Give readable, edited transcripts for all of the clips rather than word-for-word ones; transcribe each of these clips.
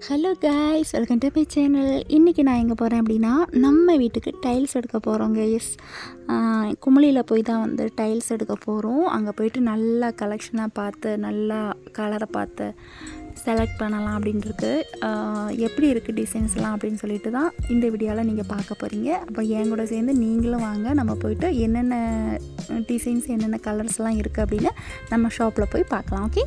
Hello guys, welcome to my channel. இன்றைக்கி நான் எங்கே போகிறேன் அப்படின்னா, நம்ம வீட்டுக்கு டைல்ஸ் எடுக்க போகிறோங்க. எஸ், குமளியில் போய் தான் வந்து டைல்ஸ் எடுக்க போகிறோம். அங்கே போயிட்டு நல்லா கலெக்ஷனாக பார்த்து, நல்லா கலரை பார்த்து செலக்ட் பண்ணலாம் அப்படின்ட்டு எப்படி இருக்குது டிசைன்ஸ்லாம் அப்படின்னு சொல்லிட்டு தான் இந்த வீடியோவில் நீங்கள் பார்க்க போகிறீங்க. அப்புறம் என் கூட சேர்ந்து நீங்களும் வாங்க, நம்ம போயிட்டு என்னென்ன டிசைன்ஸ் என்னென்ன கலர்ஸ்லாம் இருக்குது அப்படின்னு நம்ம ஷாப்பில் போய் பார்க்கலாம். ஓகே.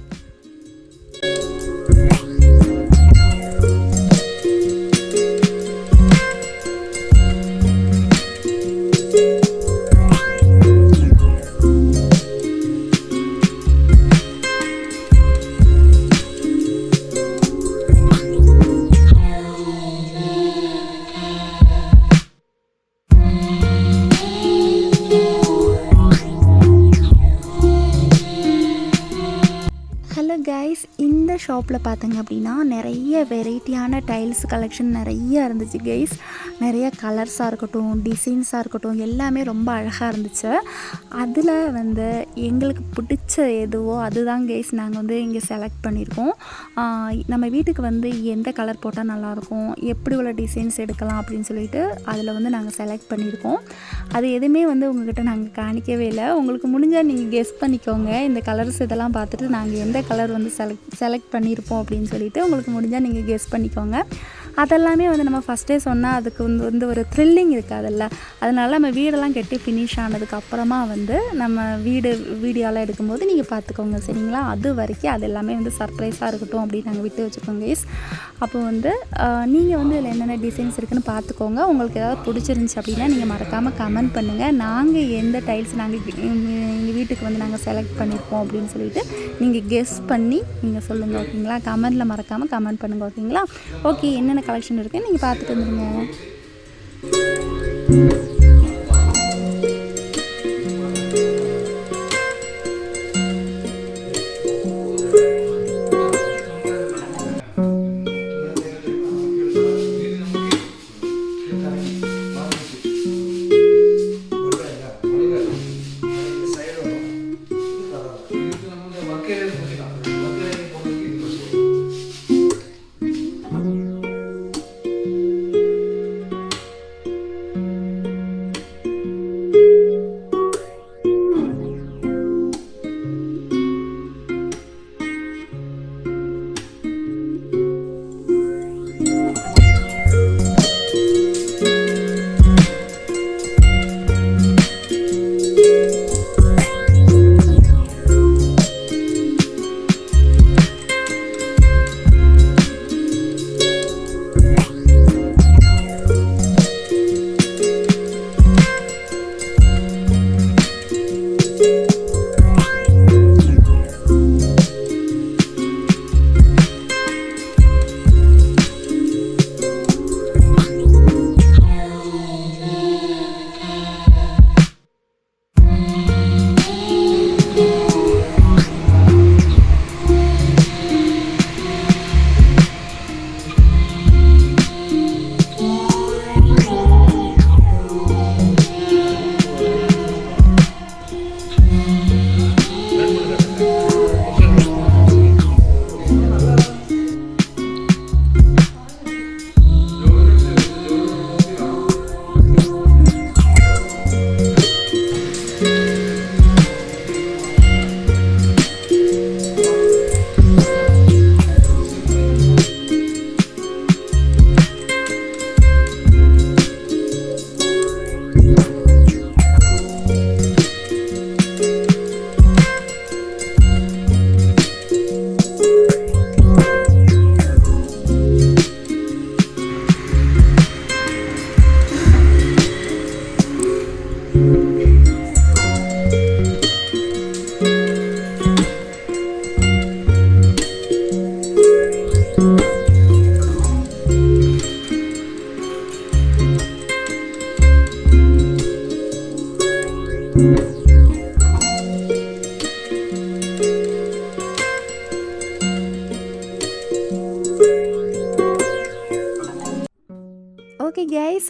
ஹலோ கைஸ், இந்த ஷாப்பில் பார்த்தீங்க அப்படின்னா நிறைய வெரைட்டியான டைல்ஸ் கலெக்ஷன் நிறைய இருந்துச்சு கைஸ். நிறைய கலர்ஸாக இருக்கட்டும், டிசைன்ஸாக இருக்கட்டும், எல்லாமே ரொம்ப அழகாக இருந்துச்சு. அதில் வந்து எங்களுக்கு பிடிச்ச எதுவோ அதுதான் கைஸ் நாங்கள் வந்து இங்கே செலக்ட் பண்ணியிருக்கோம். நம்ம வீட்டுக்கு வந்து எந்த கலர் போட்டால் நல்லாயிருக்கும், எப்படி உள்ள டிசைன்ஸ் எடுக்கலாம் அப்படின்னு சொல்லிட்டு அதில் வந்து நாங்கள் செலக்ட் பண்ணியிருக்கோம். அது எதுவுமே வந்து உங்கள்கிட்ட நாங்கள் காணிக்கவே இல்லை. உங்களுக்கு முடிஞ்சால் நீங்கள் கெஸ் பண்ணிக்கோங்க. இந்த கலர்ஸ் இதெல்லாம் பார்த்துட்டு நாங்கள் எந்த கலர் வந்து செலக்ட் பண்ணியிருப்போம் அப்படின்னு சொல்லிட்டு உங்களுக்கு முடிஞ்சால் நீங்கள் கெஸ் பண்ணிக்கோங்க. அதெல்லாமே வந்து நம்ம ஃபஸ்ட்டே சொன்னால் அதுக்கு வந்து ஒரு த்ரில்லிங் இருக்காதுல்ல. அதனால நம்ம வீடெல்லாம் கட்டி ஃபினிஷ் ஆனதுக்கு அப்புறமா வந்து நம்ம வீடியோலாம் எடுக்கும்போது நீங்கள் பார்த்துக்கோங்க, சரிங்களா? அது வரைக்கும் அது எல்லாமே வந்து சர்ப்ரைஸாக இருக்கட்டும் அப்படின்னு நாங்கள் விட்டு வச்சுக்கோங்க கைஸ். அப்போ வந்து நீங்கள் வந்து இதில் என்னென்ன டிசைன்ஸ் இருக்குதுன்னு பார்த்துக்கோங்க. உங்களுக்கு ஏதாவது பிடிச்சிருந்துச்சி அப்படின்னா நீங்கள் மறக்காமல் கமெண்ட் பண்ணுங்கள். நாங்கள் எந்த டைல்ஸ் எங்கள் வீட்டுக்கு வந்து நாங்கள் செலக்ட் பண்ணியிருக்கோம் அப்படின்னு சொல்லிட்டு நீங்கள் கெஸ் பண்ணி நீங்கள் சொல்லுங்கள், ஓகேங்களா? கமெண்டில் மறக்காமல் கமெண்ட் பண்ணுங்கள், ஓகேங்களா? ஓகே, என்னென்ன கலெக்ஷன் இருக்குன்னு நீங்கள் பார்த்துட்டு வந்துடுங்க.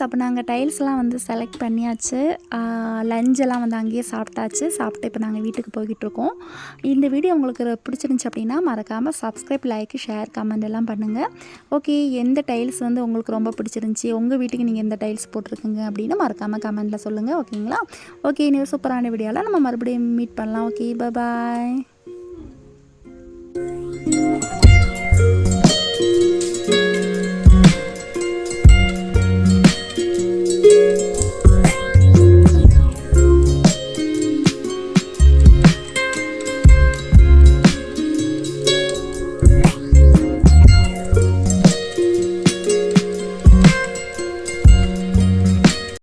அப்போ நாங்கள் டைல்ஸ்லாம் வந்து செலக்ட் பண்ணியாச்சு. லஞ்செல்லாம் வந்து அங்கேயே சாப்பிட்டாச்சு. சாப்பிட்டு இப்போ நாங்கள் வீட்டுக்கு போய்கிட்டுருக்கோம். இந்த வீடியோ உங்களுக்கு பிடிச்சிருந்துச்சி அப்படின்னா மறக்காமல் சப்ஸ்கிரைப், லைக், ஷேர், கமெண்ட் எல்லாம் பண்ணுங்கள். ஓகே, எந்த டைல்ஸ் வந்து உங்களுக்கு ரொம்ப பிடிச்சிருந்துச்சி, உங்கள் வீட்டுக்கு நீங்கள் எந்த டைல்ஸ் போட்டிருக்குங்க அப்படின்னு மறக்காமல் கமெண்ட்டில் சொல்லுங்கள். ஓகேங்களா? ஓகே, இன்னொரு சூப்பரான வீடியோவில் நம்ம மறுபடியும் மீட் பண்ணலாம். ஓகே, பாய்.